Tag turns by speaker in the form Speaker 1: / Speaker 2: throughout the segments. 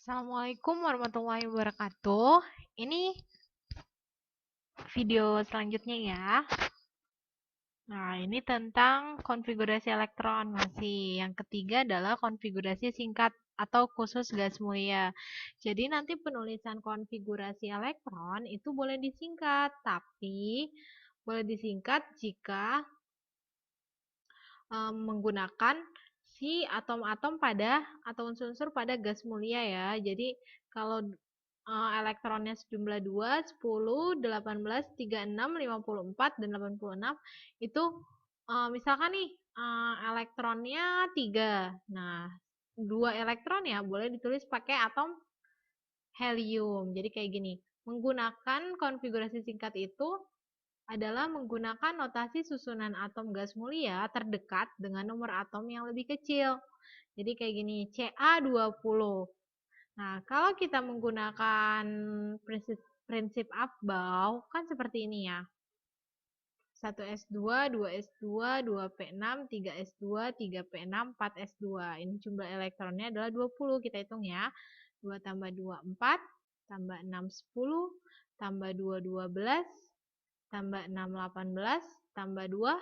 Speaker 1: Assalamualaikum warahmatullahi wabarakatuh. Ini video selanjutnya ya. Nah, ini tentang konfigurasi elektron masih. Yang ketiga adalah konfigurasi singkat atau khusus gas mulia. Jadi nanti penulisan konfigurasi elektron itu boleh disingkat, tapi boleh disingkat jika menggunakan si atom-atom pada atau unsur-unsur pada gas mulia ya. Jadi kalau elektronnya sejumlah 2, 10, 18, 36, 54, dan 86 itu misalkan nih elektronnya 3. Nah, 2 elektron ya boleh ditulis pakai atom helium. Jadi kayak gini. Menggunakan konfigurasi singkat itu adalah menggunakan notasi susunan atom gas mulia terdekat dengan nomor atom yang lebih kecil. Jadi kayak gini, Ca20. Nah, kalau kita menggunakan prinsip Aufbau, kan seperti ini ya. 1s2, 2s2, 2p6, 3s2, 3p6, 4s2. Ini jumlah elektronnya adalah 20, kita hitung ya. 2 tambah 2, 4, tambah 6, 10, tambah 2, 12, tambah 6, 18, tambah 2,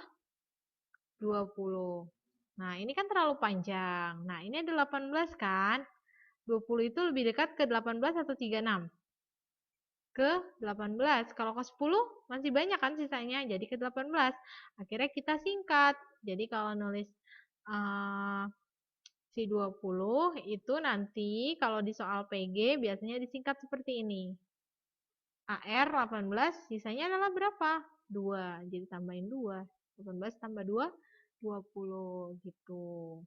Speaker 1: 20. Nah, ini kan terlalu panjang. Nah, ini ada 18 kan? 20 itu lebih dekat ke 18 atau 36? Ke 18. Kalau ke 10 masih banyak kan sisanya, jadi ke 18. Akhirnya kita singkat. Jadi kalau nulis si 20 itu nanti kalau di soal PG biasanya disingkat seperti ini. AR 18, sisanya adalah berapa? 2. Jadi tambahin 2. 18 tambah 2, 20 gitu.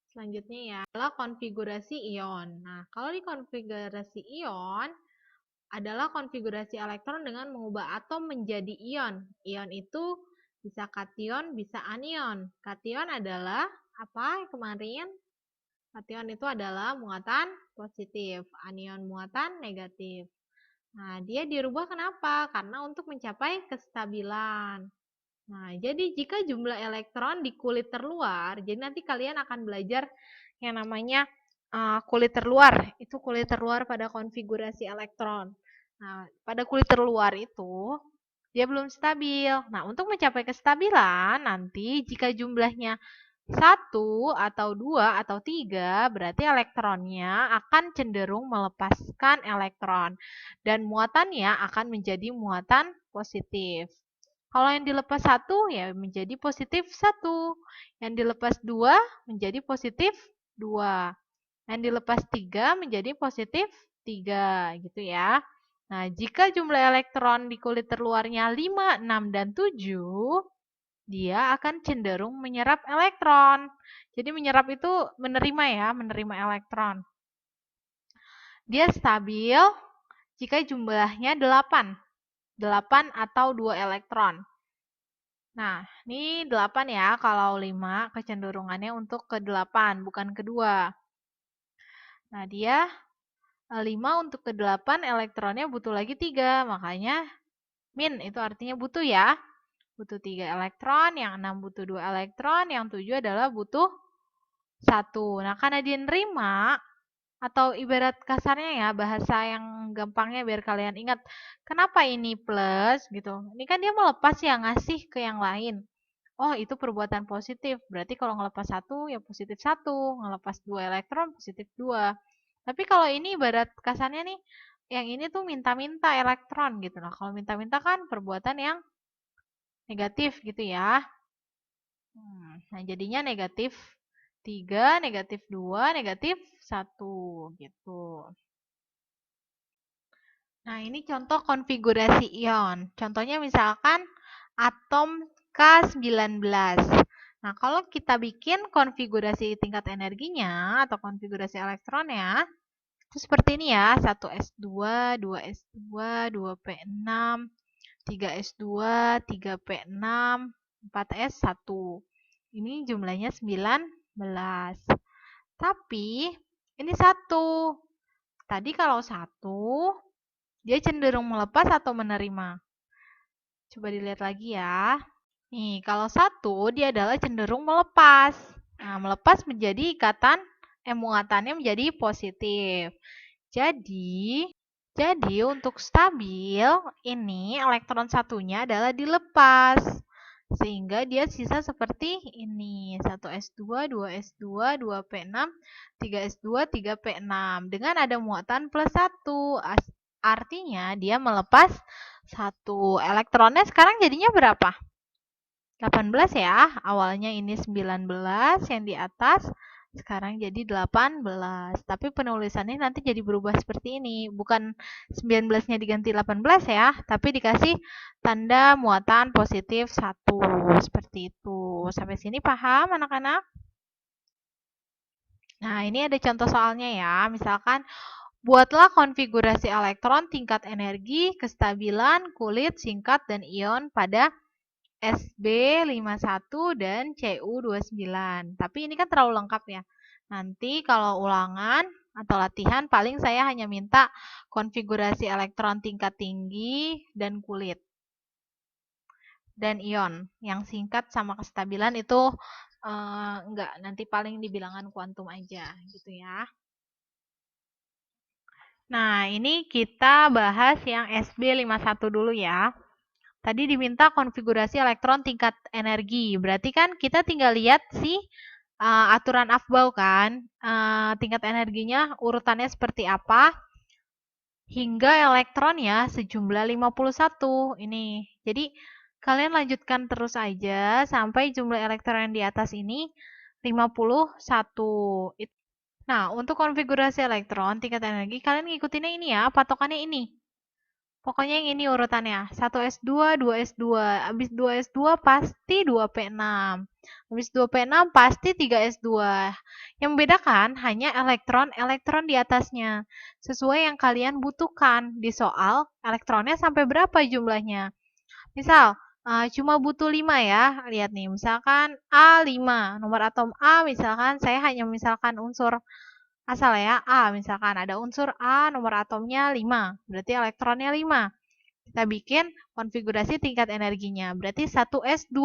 Speaker 1: Selanjutnya ya, adalah konfigurasi ion. Nah, kalau di konfigurasi ion, adalah konfigurasi elektron dengan mengubah atom menjadi ion. Ion itu bisa kation, bisa anion. Kation adalah apa kemarin? Kation itu adalah muatan positif, anion muatan negatif. Nah, dia dirubah kenapa? Karena untuk mencapai kestabilan. Nah, jadi jika jumlah elektron di kulit terluar, jadi nanti kalian akan belajar yang namanya kulit terluar. Itu kulit terluar pada konfigurasi elektron. Nah, pada kulit terluar itu dia belum stabil. Nah, untuk mencapai kestabilan nanti jika jumlahnya 1 atau 2 atau 3 berarti elektronnya akan cenderung melepaskan elektron dan muatannya akan menjadi muatan positif. Kalau yang dilepas 1 ya menjadi positif 1, yang dilepas 2 menjadi positif 2, yang dilepas 3 menjadi positif 3 gitu ya. Nah, jika jumlah elektron di kulit terluarnya 5, 6, dan 7, dia akan cenderung menyerap elektron. Jadi menyerap itu menerima ya, menerima elektron. Dia stabil jika jumlahnya 8. 8 atau 2 elektron. Nah, ini 8 ya, kalau 5 kecenderungannya untuk ke 8, bukan ke 2. Nah, dia 5 untuk ke 8 elektronnya butuh lagi 3, makanya min itu artinya butuh ya. Butuh 3 elektron, yang 6 butuh 2 elektron, yang 7 adalah butuh 1. Nah, karena dia nerima, atau ibarat kasarnya ya, bahasa yang gampangnya biar kalian ingat, kenapa ini plus gitu. Ini kan dia melepas ya, ngasih ke yang lain. Oh, itu perbuatan positif. Berarti kalau ngelepas 1 ya positif 1, ngelepas 2 elektron positif 2. Tapi kalau ini ibarat kasarnya nih, yang ini tuh minta-minta elektron gitu. Nah, kalau minta-minta kan perbuatan yang negatif gitu ya. Nah, jadinya negatif 3, negatif 2, negatif 1 gitu. Nah, ini contoh konfigurasi ion. Contohnya misalkan atom K19. Nah, kalau kita bikin konfigurasi tingkat energinya atau konfigurasi elektronnya, itu seperti ini ya. 1s2, 2s2, 2p6, 3s2, 3p6, 4s1. Ini jumlahnya 19. Tapi ini 1. Tadi kalau 1, dia cenderung melepas atau menerima? Coba dilihat lagi ya. Nih, kalau 1 dia adalah cenderung melepas. Nah, melepas menjadi ikatan muatannya menjadi positif. Jadi untuk stabil, ini elektron satunya adalah dilepas. Sehingga dia sisa seperti ini. 1s2, 2s2, 2p6, 3s2, 3p6. Dengan ada muatan plus 1. Artinya dia melepas 1. Elektronnya sekarang jadinya berapa? 18 ya. Awalnya ini 19 yang di atas. Sekarang jadi 18. Tapi penulisannya nanti jadi berubah seperti ini. Bukan 19-nya diganti 18 ya. Tapi dikasih tanda muatan positif 1. Seperti itu. Sampai sini paham anak-anak? Nah, ini ada contoh soalnya ya. Misalkan, buatlah konfigurasi elektron tingkat energi, kestabilan, kulit, singkat, dan ion pada SB51 dan CU29. Tapi ini kan terlalu lengkap ya. Nanti kalau ulangan atau latihan paling saya hanya minta konfigurasi elektron tingkat tinggi dan kulit. Dan ion. Yang singkat sama kestabilan itu enggak, nanti paling di bilangan kuantum aja gitu ya. Nah, ini kita bahas yang SB51 dulu ya. Tadi diminta konfigurasi elektron tingkat energi. Berarti kan kita tinggal lihat sih aturan Afbau kan. Tingkat energinya urutannya seperti apa. Hingga elektronnya sejumlah 51. Ini. Jadi kalian lanjutkan terus aja sampai jumlah elektron yang di atas ini 51. Nah, untuk konfigurasi elektron tingkat energi kalian ngikutinnya ini ya, patokannya ini. Pokoknya yang ini urutannya. 1s2, 2s2. Habis 2s2 pasti 2p6. Habis 2p6 pasti 3s2. Yang membedakan hanya elektron di atasnya. Sesuai yang kalian butuhkan. Di soal, elektronnya sampai berapa jumlahnya. Misal, cuma butuh 5 ya. Lihat nih, misalkan A5. Nomor atom A, misalkan saya hanya misalkan unsur asal ya, A misalkan ada unsur A nomor atomnya 5, berarti elektronnya 5. Kita bikin konfigurasi tingkat energinya, berarti 1s2.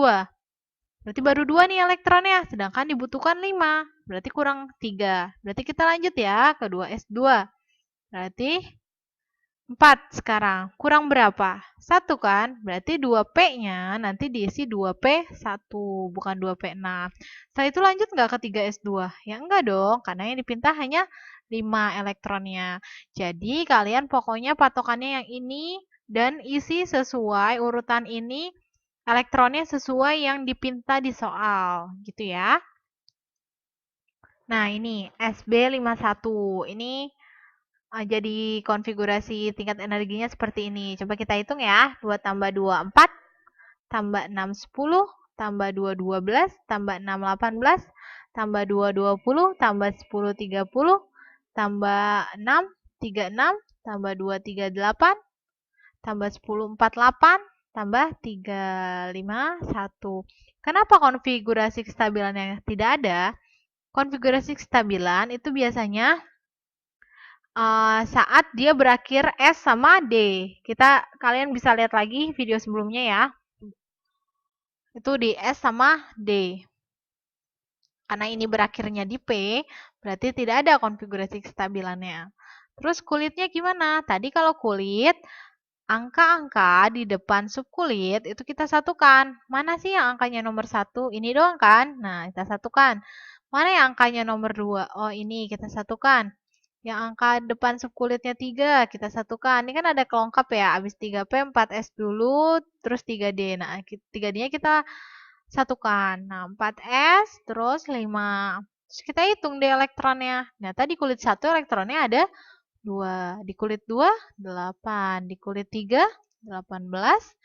Speaker 1: Berarti baru 2 nih elektronnya, sedangkan dibutuhkan 5, berarti kurang 3. Berarti kita lanjut ya ke 2s2. Berarti 4 sekarang. Kurang berapa? 1 kan? Berarti 2P-nya nanti diisi 2P1, bukan 2P6. Setelah itu lanjut nggak ke 3S2? Ya enggak dong, karena yang dipinta hanya 5 elektronnya. Jadi kalian pokoknya patokannya yang ini dan isi sesuai urutan ini, elektronnya sesuai yang dipinta di soal. Gitu ya. Nah ini SB51. Ini jadi konfigurasi tingkat energinya seperti ini. Coba kita hitung ya. 2 tambah 2, 4. Tambah 6, 10. Tambah 2, 12. Tambah 6, 18. Tambah 2, 20. Tambah 10, 30. Tambah 6, 36. Tambah 2, 38. Tambah 10, 48. Tambah 3, 5, 1. Kenapa konfigurasi kestabilannya tidak ada? Konfigurasi kestabilan itu biasanya saat dia berakhir S sama D. Kalian bisa lihat lagi video sebelumnya ya. Itu di S sama D. Karena ini berakhirnya di P, berarti tidak ada konfigurasi kestabilannya. Terus kulitnya gimana? Tadi kalau kulit, angka-angka di depan subkulit itu kita satukan. Mana sih yang angkanya nomor 1? Ini doang kan? Nah, kita satukan. Mana yang angkanya nomor 2? Oh, ini kita satukan. Yang angka depan subkulitnya 3, kita satukan. Ini kan ada kelengkap ya, habis 3P, 4S dulu, terus 3D. Nah, 3D-nya kita satukan. Nah, 4S, terus 5. Terus kita hitung deh elektronnya. Nah, tadi kulit 1 elektronnya ada 2. Di kulit 2, 8. Di kulit 3, 18.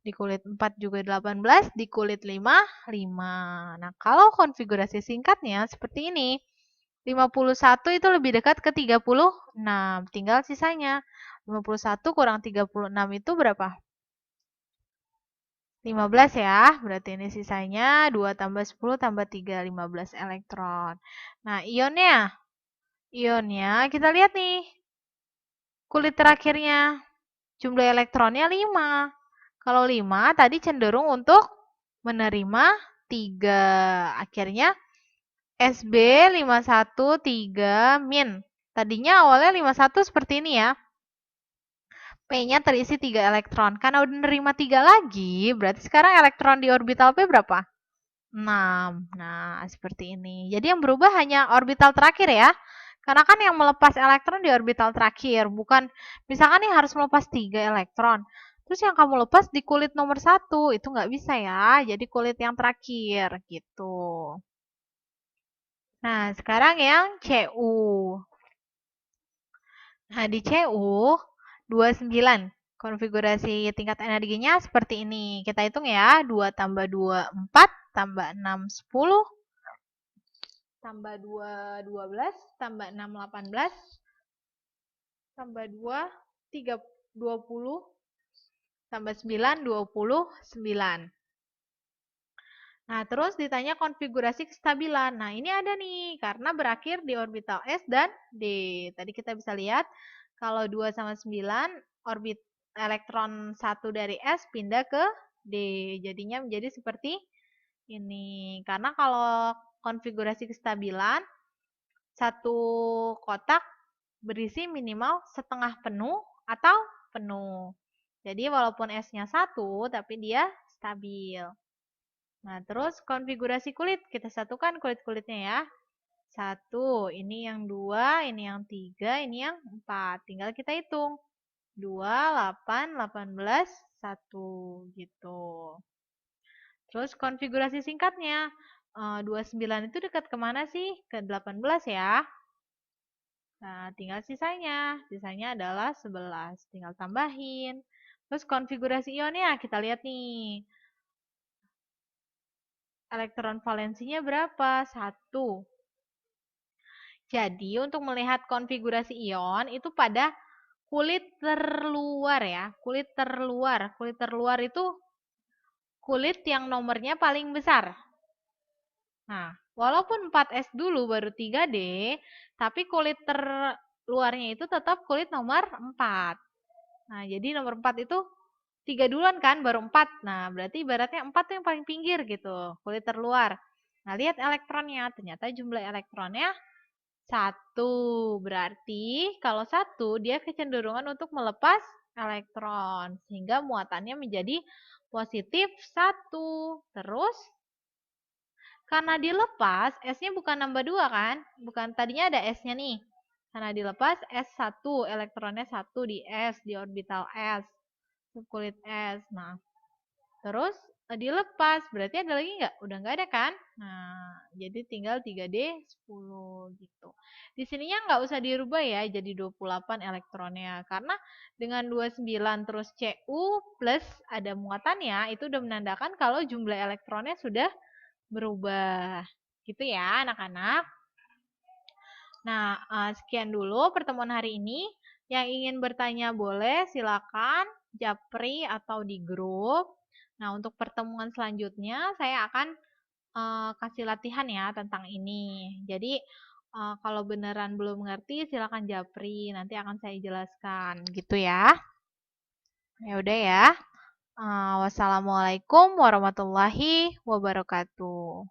Speaker 1: Di kulit 4 juga 18. Di kulit 5, 5. Nah, kalau konfigurasi singkatnya seperti ini. 51 itu lebih dekat ke 36. Tinggal sisanya. 51 kurang 36 itu berapa? 15 ya. Berarti ini sisanya 2 tambah 10 tambah 3, 15 elektron. Nah, ionnya. Ionnya kita lihat nih. Kulit terakhirnya. Jumlah elektronnya 5. Kalau 5 tadi cenderung untuk menerima 3. Akhirnya SB 513 min. Tadinya awalnya 51 seperti ini ya. P-nya terisi 3 elektron. Karena udah nerima 3 lagi, berarti sekarang elektron di orbital P berapa? 6. Nah, seperti ini. Jadi yang berubah hanya orbital terakhir ya. Karena kan yang melepas elektron di orbital terakhir. Bukan, misalkan nih harus melepas 3 elektron. Terus yang kamu lepas di kulit nomor 1. Itu nggak bisa ya. Jadi kulit yang terakhir. Gitu. Nah, sekarang yang CU. Nah, di CU 29. Konfigurasi tingkat energinya seperti ini. Kita hitung ya. 2 tambah 2, 4. Tambah 6, 10. Tambah 2, 12. Tambah 6, 18. Tambah 2, 3, 20. Tambah 9, 29. Nah, terus ditanya konfigurasi kestabilan. Nah, ini ada nih, karena berakhir di orbital S dan D. Tadi kita bisa lihat, kalau 2 sama 9, orbit elektron 1 dari S pindah ke D. Jadinya menjadi seperti ini. Karena kalau konfigurasi kestabilan, satu kotak berisi minimal setengah penuh atau penuh. Jadi walaupun S-nya 1, tapi dia stabil. Nah, terus konfigurasi kulit. Kita satukan kulit-kulitnya ya. 1, ini yang 2, ini yang 3, ini yang 4. Tinggal kita hitung. 2, 8, 18, 1. Gitu. Terus konfigurasi singkatnya. 29 itu dekat kemana sih? Ke 18 ya. Nah, tinggal sisanya. Sisanya adalah 11. Tinggal tambahin. Terus konfigurasi ionnya. Kita lihat nih. Elektron valensinya berapa? 1. Jadi untuk melihat konfigurasi ion itu pada kulit terluar ya. Kulit terluar. Kulit terluar itu kulit yang nomornya paling besar. Nah, walaupun 4S dulu baru 3D, tapi kulit terluarnya itu tetap kulit nomor 4. Nah, jadi nomor 4 itu 3 duluan kan, baru 4. Nah, berarti ibaratnya 4 tuh yang paling pinggir gitu, kulit terluar. Nah, lihat elektronnya. Ternyata jumlah elektronnya 1. Berarti kalau 1, dia kecenderungan untuk melepas elektron. Sehingga muatannya menjadi positif 1. Terus, karena dilepas, S-nya bukan nambah 2 kan? Bukan, tadinya ada S-nya nih. Karena dilepas, S1, elektronnya 1 di S, di orbital S. Kulit S. Nah, terus dilepas, berarti ada lagi nggak? Udah nggak ada kan? Nah, jadi tinggal 3D 10 gitu. Di sininya nggak usah dirubah ya, jadi 28 elektronnya. Karena dengan 29 terus Cu plus ada muatannya, itu udah menandakan kalau jumlah elektronnya sudah berubah. Gitu ya anak-anak. Nah, sekian dulu pertemuan hari ini. Yang ingin bertanya boleh silakan japri atau di grup. Nah, untuk pertemuan selanjutnya saya akan kasih latihan ya tentang ini. Jadi, kalau beneran belum mengerti silakan japri, nanti akan saya jelaskan gitu ya. Ya udah ya. Wassalamualaikum warahmatullahi wabarakatuh.